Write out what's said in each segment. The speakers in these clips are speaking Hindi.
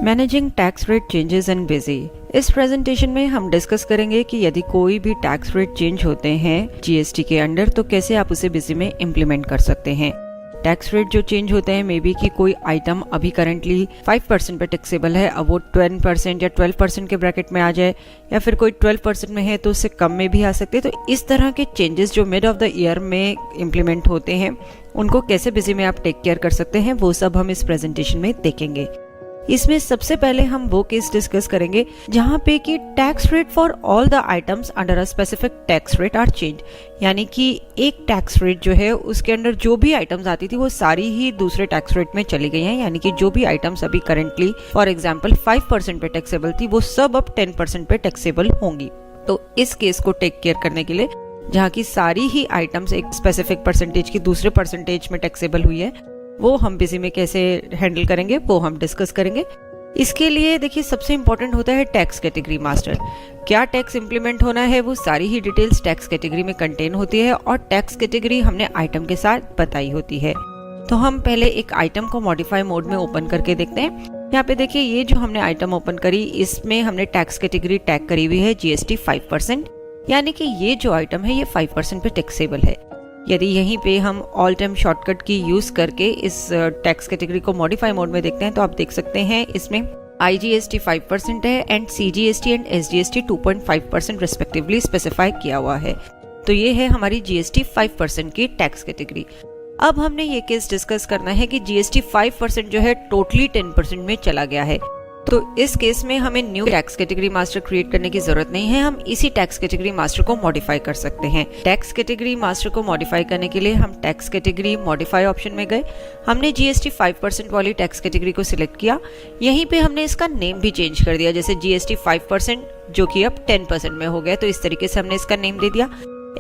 Managing tax rate changes and busy. इस प्रेजेंटेशन में हम डिस्कस करेंगे कि यदि कोई भी टैक्स रेट चेंज होते हैं जीएसटी के अंडर तो कैसे आप उसे बिजी में इम्प्लीमेंट कर सकते हैं। टैक्स रेट जो चेंज होते हैं मे बी कि कोई आइटम अभी करंटली 5% पे टैक्सेबल है, अब वो 10% या 12% के ब्रैकेट में आ जाए, या फिर कोई 12% में है तो उससे कम में भी आ सकते हैं। तो इस तरह के चेंजेस जो मिड ऑफ द ईयर में इम्प्लीमेंट होते हैं उनको कैसे बिजी में आप टेक केयर कर सकते हैं, वो सब हम इस प्रेजेंटेशन में देखेंगे। इसमें सबसे पहले हम वो केस डिस्कस करेंगे जहां पे कि tax rate for all the items under a specific tax rate are change, यानी कि एक टैक्स रेट जो है उसके अंदर जो भी आइटम्स आती थी वो सारी ही दूसरे टैक्स रेट में चली गई हैं, यानी कि जो भी आइटम्स अभी करंटली फॉर एग्जांपल 5% पे टैक्सेबल थी वो सब अब 10% पे टैक्सेबल होंगी। तो इस केस को टेक केयर करने के लिए जहाँ की सारी ही आइटम्स एक स्पेसिफिक परसेंटेज की दूसरे परसेंटेज में टैक्सेबल हुई है, वो हम बिजी में कैसे हैंडल करेंगे वो हम डिस्कस करेंगे। इसके लिए देखिए सबसे इंपॉर्टेंट होता है टैक्स कैटेगरी मास्टर। क्या टैक्स इंप्लीमेंट होना है वो सारी ही डिटेल्स टैक्स कैटेगरी में कंटेन होती है और टैक्स कैटेगरी हमने आइटम के साथ बताई होती है। तो हम पहले एक आइटम को मॉडिफाई मोड में ओपन करके देखते हैं। यहाँ पे देखिए ये जो हमने आइटम ओपन करी इसमें हमने टैक्स कैटेगरी टैग करी हुई है जीएसटी 5%, यानी कि ये जो आइटम है ये 5% पे टैक्सेबल है। यदि यहीं पे हम ऑल टाइम शॉर्टकट की यूज करके इस टैक्स कैटेगरी को मॉडिफाई मोड में देखते हैं तो आप देख सकते हैं इसमें आईजीएसटी 5% है and CGST and SGST 2.5% respectively specify किया हुआ है। तो ये है हमारी जीएसटी 5% की टैक्स कैटेगरी। अब हमने ये केस डिस्कस करना है कि जीएसटी 5% जो है टोटली 10% में चला गया है। तो इस केस में हमें new tax category master create करने की जरूरत नहीं है, हम इसी टैक्स कैटेगरी मास्टर को मॉडिफाई कर सकते हैं। टैक्स कैटेगरी मास्टर को मॉडिफाई करने के लिए हम टैक्स कैटेगरी मॉडिफाई ऑप्शन में गए, हमने जीएसटी 5% वाली टैक्स कैटेगरी को सिलेक्ट किया। यहीं पे हमने इसका नेम भी चेंज कर दिया, जैसे जीएसटी 5% जो कि अब 10% में हो गया, तो इस तरीके से हमने इसका नेम दे दिया।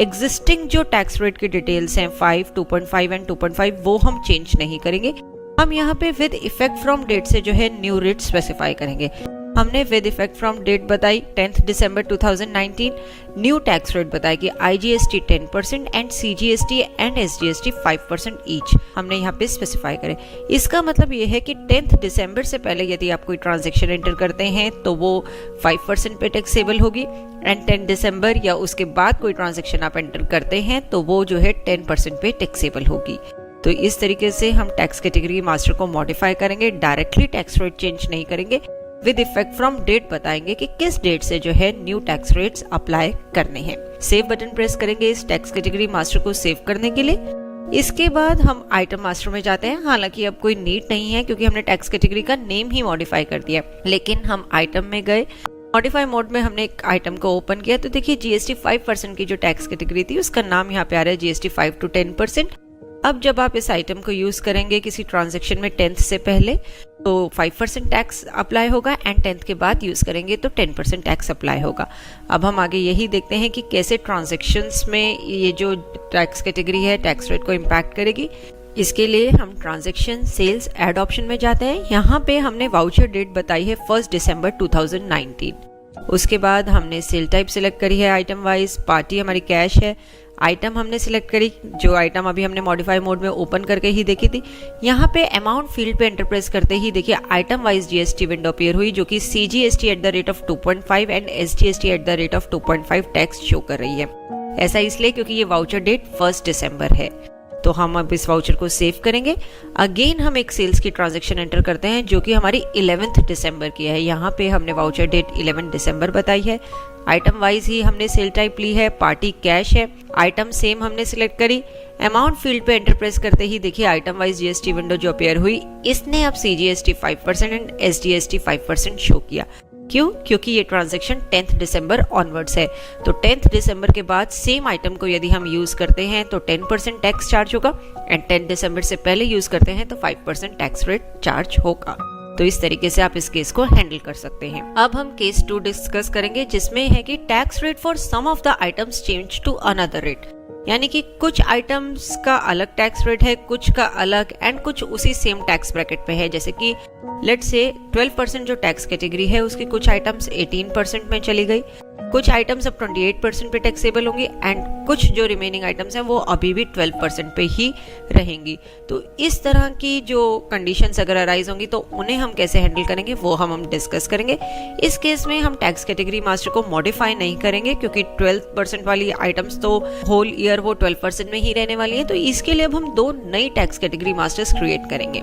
एग्जिस्टिंग जो टैक्स रेट की डिटेल्स हैं 5, 2.5 एंड 2.5 वो हम चेंज नहीं करेंगे। हम यहाँ पे विद इफेक्ट फ्रॉम डेट से जो है न्यू रेट स्पेसिफाई करेंगे। हमने विद इफेक्ट फ्रॉम डेट बताई 10 दिसंबर 2019, न्यू टैक्स रेट बताया कि IGST 10% and CGST and SGST 5% each हमने यहाँ पे स्पेसिफाई करे। इसका मतलब ये है कि 10 दिसंबर से पहले यदि आप कोई ट्रांजेक्शन एंटर करते हैं तो वो 5% पे टैक्सेबल होगी एंड 10 दिसंबर या उसके बाद कोई ट्रांजेक्शन आप एंटर करते हैं तो वो जो है 10% पे टैक्सेबल होगी। तो इस तरीके से हम टैक्स कैटेगरी मास्टर को मॉडिफाई करेंगे, डायरेक्टली टैक्स रेट चेंज नहीं करेंगे। विद इफेक्ट फ्रॉम डेट बताएंगे कि किस डेट से जो है न्यू टैक्स रेट्स अप्लाई करने हैं। सेव बटन प्रेस करेंगे इस टैक्स कैटेगरी मास्टर को सेव करने के लिए। इसके बाद हम आइटम मास्टर में जाते हैं। हालांकि अब कोई नीड नहीं है क्योंकि हमने टैक्स कैटेगरी का नेम ही मॉडिफाई कर दिया, लेकिन हम आइटम में गए, मॉडिफाई मोड में हमने एक आइटम को ओपन किया तो देखिए जीएसटी 5% की जो टैक्स कैटेगरी थी उसका नाम यहाँ पे आ रहा है जीएसटी 5 to 10%। अब जब आप इस आइटम को यूज करेंगे किसी ट्रांजैक्शन में 10th से पहले तो 5% टैक्स अप्लाई होगा एंड 10th के बाद यूज करेंगे तो 10% टैक्स अप्लाई होगा। अब हम आगे यही देखते हैं कि कैसे ट्रांजैक्शंस में ये जो टैक्स कैटेगरी है टैक्स रेट को इम्पैक्ट करेगी। इसके लिए हम ट्रांजैक्शन सेल्स एड ऑप्शन में जाते हैं। यहाँ पे हमने वाउचर डेट बताई है 1 दिसंबर 2019। उसके बाद हमने सेल टाइप सिलेक्ट करी है आइटम वाइज, पार्टी हमारी कैश है, आइटम हमने सिलेक्ट करी जो आइटम अभी हमने मॉडिफाई मोड में ओपन करके ही देखी थी। यहाँ पे अमाउंट फील्ड पे एंटरप्राइज करते ही देखिए item wise GST window appear हुई जो कि CGST at the rate of 2.5 and SGST at the rate of 2.5 tax show कर रही है। ऐसा इसलिए क्योंकि ये वाउचर डेट 1 दिसंबर है। तो हम अब इस वाउचर को सेव करेंगे। अगेन हम एक सेल्स की ट्रांजैक्शन एंटर करते हैं जो कि हमारी 11 दिसंबर की है। यहाँ पे हमने वाउचर डेट 11 दिसंबर बताई है। आइटम वाइज ही हमने सेल टाइप ली है, पार्टी कैश है, आइटम सेम हमने सिलेक्ट करी। अमाउंट फील्ड पे एंटर प्रेस करते ही देखिए आइटम वाइज जीएसटी विंडो जो अपीयर हुई इसने अब सीजीएसटी 5% एंड एसजीएसटी 5% शो किया। क्यों? क्योंकि ये ट्रांजैक्शन 10 दिसंबर ऑनवर्ड्स है। तो 10 दिसंबर के बाद सेम आइटम को यदि हम यूज करते हैं तो 10% टैक्स चार्ज होगा एंड 10 दिसंबर से पहले यूज करते हैं तो 5% टैक्स रेट चार्ज होगा। तो इस तरीके से आप इस केस को हैंडल कर सकते हैं। अब हम केस 2 डिस्कस करेंगे जिसमें है कि tax rate for some of the items change to another rate, यानी कि कुछ आइटम्स का अलग टैक्स रेट है, कुछ का अलग एंड कुछ उसी सेम टैक्स ब्रैकेट पे है। जैसे कि लेट्स से 12% जो टैक्स कैटेगरी है उसकी कुछ आइटम्स 18% में चली गई, कुछ आइटम्स अब 28% पे टैक्सेबल होंगी एंड कुछ जो रिमेनिंग आइटम्स हैं वो अभी भी 12% पे ही रहेंगी। तो इस तरह की जो कंडीशंस अगर अराइज होंगी तो उन्हें हम कैसे हैंडल करेंगे वो हम डिस्कस करेंगे। इस केस में हम टैक्स कैटेगरी मास्टर को मॉडिफाई नहीं करेंगे क्योंकि 12% वाली आइटम्स तो होल ईयर वो 12% में ही रहने वाली है। तो इसके लिए अब हम 2 नई टैक्स कैटेगरी मास्टर्स क्रिएट करेंगे।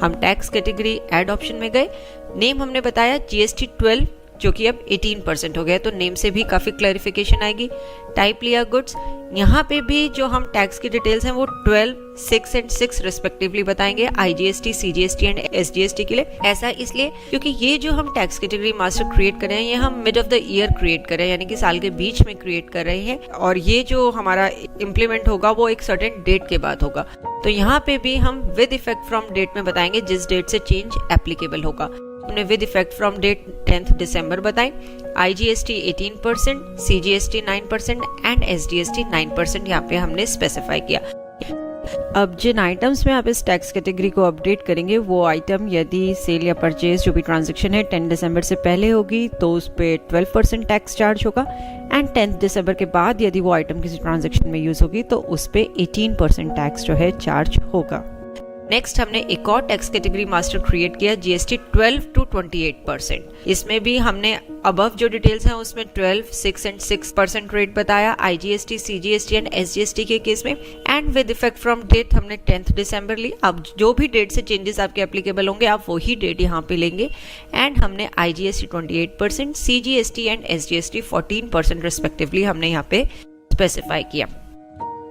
हम टैक्स कैटेगरी ऐड ऑप्शन में गए, नेम हमने बताया GST 12 जो कि अब 18% हो गया, तो नेम से भी काफी क्लैरिफिकेशन आएगी। टाइप लिया गुड्स, यहाँ पे भी जो हम टैक्स की डिटेल्स हैं वो 12, 6 एंड 6 रिस्पेक्टिवली बताएंगे IGST, CGST एंड SGST के लिए। ऐसा इसलिए क्योंकि ये जो हम टैक्स कैटेगरी मास्टर क्रिएट कर रहे हैं ये हम mid of the year create कर रहे हैं, यानी कि साल के बीच में क्रिएट कर रहे हैं और ये जो हमारा इम्प्लीमेंट होगा वो एक सर्टेन डेट के बाद होगा। तो यहाँ पे भी हम विद इफेक्ट फ्रॉम डेट में बताएंगे जिस डेट से चेंज एप्लीकेबल होगा। हमने with effect from date 10th December बताई, IGST 18%, CGST 9% एंड SGST 9% यहाँ पे हमने स्पेसिफाई किया। अब जिन आइटम्स में आप इस टैक्स कैटेगरी को अपडेट करेंगे वो आइटम यदि सेल या परचेज जो भी ट्रांजैक्शन है 10 दिसंबर से पहले होगी तो उस पे 12% टैक्स चार्ज होगा एंड 10 दिसंबर के बाद यदि वो आइटम किसी ट्रांजैक्शन में यूज होगी तो उस पे 18% टैक्स जो है चार्ज होगा। नेक्स्ट हमने एक और टैक्स कैटेगरी मास्टर क्रिएट किया GST 12 to 28%। इसमें भी हमने अबव जो डिटेल्स हैं उसमें 12, 6 एंड 6% रेट बताया IGST, CGST एंड SGST के केस में and with effect from date हमने 10th दिसंबर ली। अब जो भी डेट से चेंजेस आपके एप्लीकेबल होंगे आप वही डेट यहाँ पे लेंगे एंड हमने IGST 28%, CGST and SGST 14% respectively हमने यहाँ पे स्पेसिफाई किया।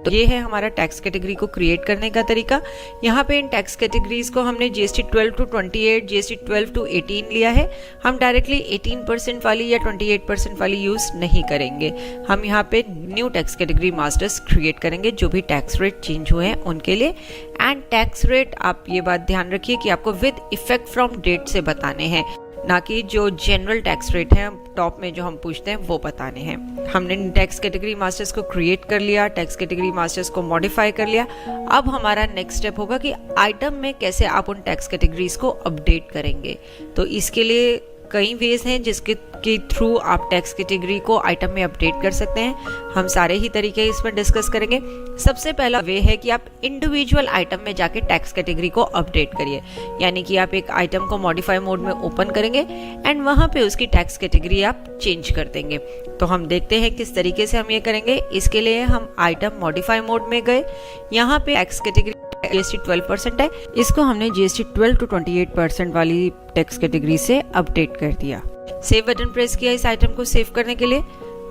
तो ये है हमारा टैक्स कैटेगरी को क्रिएट करने का तरीका। यहाँ पे इन टैक्स कैटेगरीज को हमने GST 12 to 28, GST 12 to 18 लिया है। हम डायरेक्टली 18% वाली या 28% वाली यूज नहीं करेंगे। हम यहाँ पे new tax category masters create करेंगे जो भी टैक्स रेट चेंज हुए हैं उनके लिए। एंड टैक्स रेट आप ये बात ध्यान रखिए कि आपको विद इफेक्ट फ्रॉम डेट से बताने हैं, ना कि जो जनरल टैक्स रेट है टॉप में जो हम पूछते हैं वो बताने हैं। हमने टैक्स कैटेगरी मास्टर्स को क्रिएट कर लिया, टैक्स कैटेगरी मास्टर्स को मॉडिफाई कर लिया। अब हमारा नेक्स्ट स्टेप होगा कि आइटम में कैसे आप उन टैक्स कैटेगरीज को अपडेट करेंगे। तो इसके लिए कई वेज हैं जिसके के थ्रू आप टैक्स कैटेगरी को आइटम में अपडेट कर सकते हैं। हम सारे ही तरीके इसमें डिस्कस करेंगे। सबसे पहला वे है कि आप इंडिविजुअल आइटम में जाके टैक्स कैटेगरी को अपडेट करिए, यानी कि आप एक आइटम को मॉडिफाई मोड में ओपन करेंगे एंड वहां पे उसकी टैक्स कैटेगरी आप चेंज कर देंगे। तो हम देखते हैं किस तरीके से हम ये करेंगे। इसके लिए हम आइटम मॉडिफाई मोड में गए, यहाँ पे टैक्स कैटेगरी GST 12% है, इसको हमने GST 12 to 28% वाली टैक्स कैटेगरी से अपडेट कर दिया। सेव बटन प्रेस किया इस आइटम को सेव करने के लिए।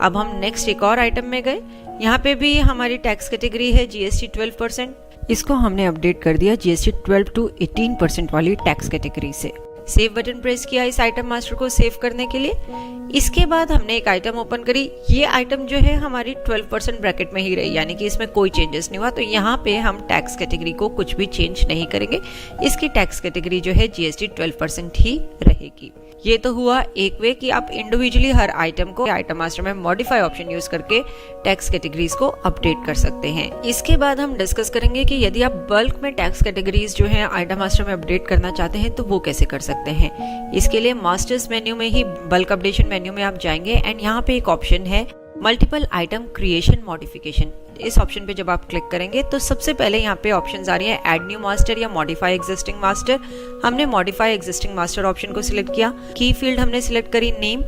अब हम नेक्स्ट एक और आइटम में गए, यहाँ पे भी हमारी टैक्स कैटेगरी है GST 12%, इसको हमने अपडेट कर दिया GST 12 to 18% वाली टैक्स कैटेगरी से। सेव बटन प्रेस किया इस आइटम मास्टर को सेव करने के लिए। इसके बाद हमने एक आइटम ओपन करी, ये आइटम जो है हमारी 12% ब्रैकेट में ही रही, यानी कि इसमें कोई चेंजेस नहीं हुआ। तो यहाँ पे हम टैक्स कैटेगरी को कुछ भी चेंज नहीं करेंगे, इसकी टैक्स कैटेगरी जो है GST 12% ही रहेगी। ये तो हुआ एक वे कि आप इंडिविजुअली हर आइटम को आइटम मास्टर में मॉडिफाई ऑप्शन यूज करके टैक्स कैटेगरीज को अपडेट कर सकते हैं। इसके बाद हम डिस्कस करेंगे कि यदि आप बल्क में टैक्स कैटेगरीज जो है आइटम मास्टर में अपडेट करना चाहते हैं तो वो कैसे कर सकते हैं। इसके लिए मास्टर्स मेन्यू में ही बल्क अपडेशन मेन्यू में आप जाएंगे एंड यहाँ पे एक ऑप्शन है मल्टीपल आइटम क्रिएशन मॉडिफिकेशन। इस ऑप्शन पे जब आप क्लिक करेंगे तो सबसे पहले यहाँ पे ऑप्शंस आ रही है ऐड न्यू मास्टर या मॉडिफाई एग्जिस्टिंग मास्टर। हमने मॉडिफाई एग्जिस्टिंग मास्टर ऑप्शन को सिलेक्ट किया। की फील्ड हमने सिलेक्ट करी नेम।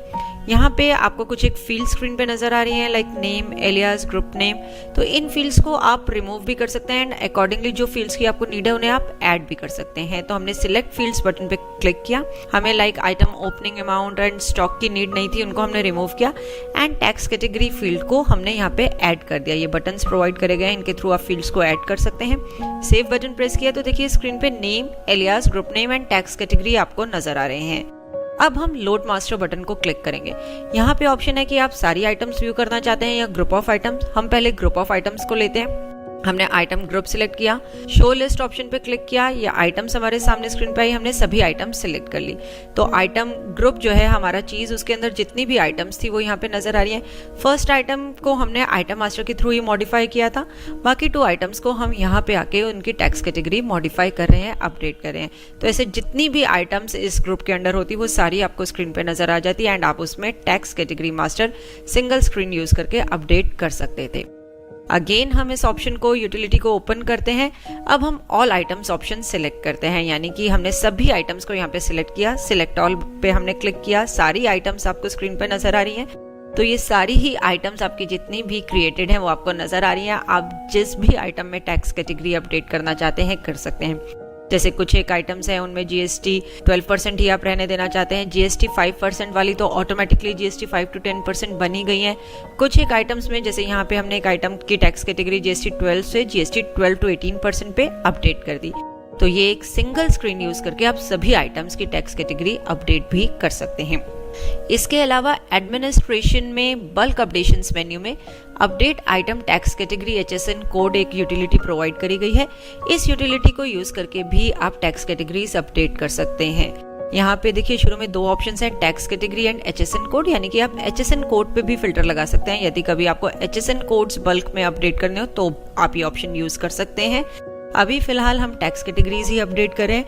यहाँ पे आपको कुछ एक फील्ड स्क्रीन पे नजर आ रही है like name, alias, group name. तो इन फील्ड्स को आप रिमूव भी कर सकते हैं एंड अकॉर्डिंगली जो फील्ड्स की आपको नीड है उन्हें आप ऐड भी कर सकते हैं। तो हमने सिलेक्ट फील्ड्स बटन पे क्लिक किया। हमें like item opening amount and stock की नीड नहीं थी, उनको हमने रिमूव किया एंड टैक्स कैटेगरी फील्ड को हमने यहाँ पे ऐड कर दिया। ये बटन्स प्रोवाइड करे गए, इनके थ्रू आप फील्ड्स को ऐड कर सकते हैं। सेव बटन प्रेस किया तो देखिए स्क्रीन पे name, alias, group name and tax category आपको नजर आ रहे हैं। अब हम लोड मास्टर बटन को क्लिक करेंगे। यहाँ पे ऑप्शन है कि आप सारी आइटम्स व्यू करना चाहते हैं या ग्रुप ऑफ आइटम्स। हम पहले ग्रुप ऑफ आइटम्स को लेते हैं। हमने आइटम ग्रुप सिलेक्ट किया, शो लिस्ट ऑप्शन पे क्लिक किया, या आइटम्स हमारे सामने स्क्रीन पे आई, हमने सभी आइटम्स सिलेक्ट कर ली। तो आइटम ग्रुप जो है हमारा चीज, उसके अंदर जितनी भी आइटम्स थी वो यहाँ पे नजर आ रही है। फर्स्ट आइटम को हमने आइटम मास्टर के थ्रू ही मॉडिफाई किया था, बाकी 2 आइटम्स को हम यहाँ पे आके उनकी टैक्स कैटेगरी मॉडिफाई कर रहे हैं, अपडेट कर रहे हैं। तो ऐसे जितनी भी आइटम्स इस ग्रुप के अंडर होती वो सारी आपको स्क्रीन पे नजर आ जाती है एंड आप उसमें tax category master single screen use करके अपडेट कर सकते थे। अगेन हम इस ऑप्शन को, यूटिलिटी को ओपन करते हैं। अब हम ऑल आइटम्स ऑप्शन सिलेक्ट करते हैं, यानी कि हमने सभी आइटम्स को यहाँ पे सिलेक्ट किया। सिलेक्ट ऑल पे हमने क्लिक किया, सारी आइटम्स आपको स्क्रीन पे नजर आ रही हैं। तो ये सारी ही आइटम्स आपकी जितनी भी क्रिएटेड हैं वो आपको नजर आ रही हैं। आप जिस भी आइटम में टैक्स कैटेगरी अपडेट करना चाहते हैं कर सकते हैं। जैसे कुछ एक आइटम्स हैं उनमें जीएसटी 12% ही आप रहने देना चाहते हैं, जीएसटी 5% वाली तो ऑटोमेटिकली जीएसटी 5 to 10% बनी गई है। कुछ एक आइटम्स में, जैसे यहाँ पे हमने एक आइटम की टैक्स कैटेगरी जीएसटी 12 से जीएसटी 12 to 18% पे अपडेट कर दी। तो ये एक सिंगल स्क्रीन यूज करके आप सभी आइटम्स की टैक्स कैटेगरी अपडेट भी कर सकते हैं। इसके अलावा एडमिनिस्ट्रेशन में बल्क अपडेशंस मेन्यू में update item tax category HSN code एक यूटिलिटी प्रोवाइड करी गई है। इस यूटिलिटी को यूज करके भी आप टैक्स कैटेगरीज अपडेट कर सकते हैं। यहाँ पे देखिए शुरू में 2 ऑप्शंस हैं, tax category and HSN code, यानी कि आप HSN कोड पे भी फिल्टर लगा सकते हैं। यदि कभी आपको HSN कोड्स बल्क में अपडेट करने हो तो आप ये ऑप्शन यूज कर सकते हैं। अभी फिलहाल हम टैक्स कैटेगरीज ही अपडेट करें।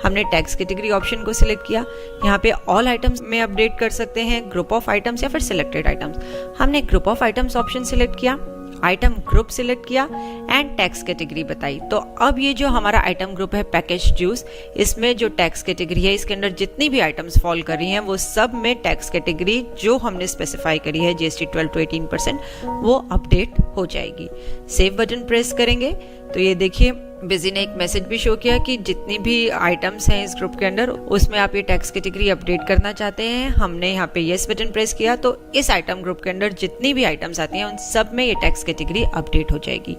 हमने टैक्स कैटेगरी ऑप्शन को सिलेक्ट किया, यहाँ पे ऑल आइटम्स में अपडेट कर सकते हैं, ग्रुप ऑफ आइटम्स या फिर सिलेक्टेड आइटम्स। हमने group of items option select किया, आइटम ग्रुप सिलेक्ट किया एंड टैक्स कैटेगरी बताई। तो अब ये जो हमारा आइटम ग्रुप है पैकेज जूस, इसमें जो टैक्स कैटेगरी है इसके अंदर जितनी भी आइटम्स फॉल कर रही हैं वो सब में टैक्स कैटेगरी जो हमने स्पेसिफाई करी है जीएसटी 12 to 18% वो अपडेट हो जाएगी। सेव बटन प्रेस करेंगे तो ये देखिए बिजी ने एक मैसेज भी शो किया कि जितनी भी आइटम्स हैं इस ग्रुप के अंदर उसमें आप ये टैक्स कैटेगरी अपडेट करना चाहते हैं। हमने यहाँ पे यस बटन प्रेस किया तो इस आइटम ग्रुप के अंदर जितनी भी आइटम्स आती हैं उन सब में ये टैक्स कैटेगरी अपडेट हो जाएगी।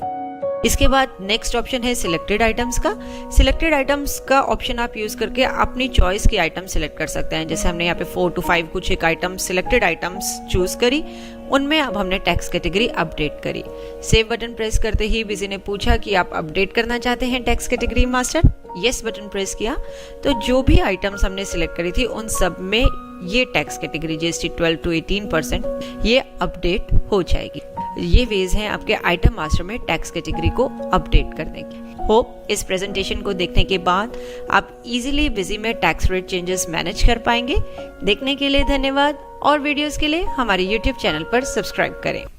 इसके बाद नेक्स्ट ऑप्शन है सिलेक्टेड आइटम्स का। सिलेक्टेड आइटम्स का ऑप्शन आप यूज करके अपनी चॉइस की आइटम सिलेक्ट कर सकते हैं। जैसे हमने यहाँ पे 4 to 5 कुछ एक आइटम सिलेक्टेड आइटम्स चूज करी, उनमें अब हमने टैक्स कैटेगरी अपडेट करी। सेव बटन प्रेस करते ही बिजी ने पूछा कि आप अपडेट करना चाहते हैं tax category master. Yes button press किया तो जो भी आइटम्स हमने सिलेक्ट करी थी उन सब में ये टैक्स कैटेगरी जीएसटी 12 to 18% ये अपडेट हो जाएगी। ये वेज हैं आपके आइटम मास्टर में टैक्स कैटेगरी को अपडेट करने की। होप इस प्रेजेंटेशन को देखने के बाद आप इजीली बिजी में टैक्स रेट चेंजेस मैनेज कर पाएंगे। देखने के लिए धन्यवाद और वीडियोस के लिए हमारे YouTube चैनल पर सब्सक्राइब करें।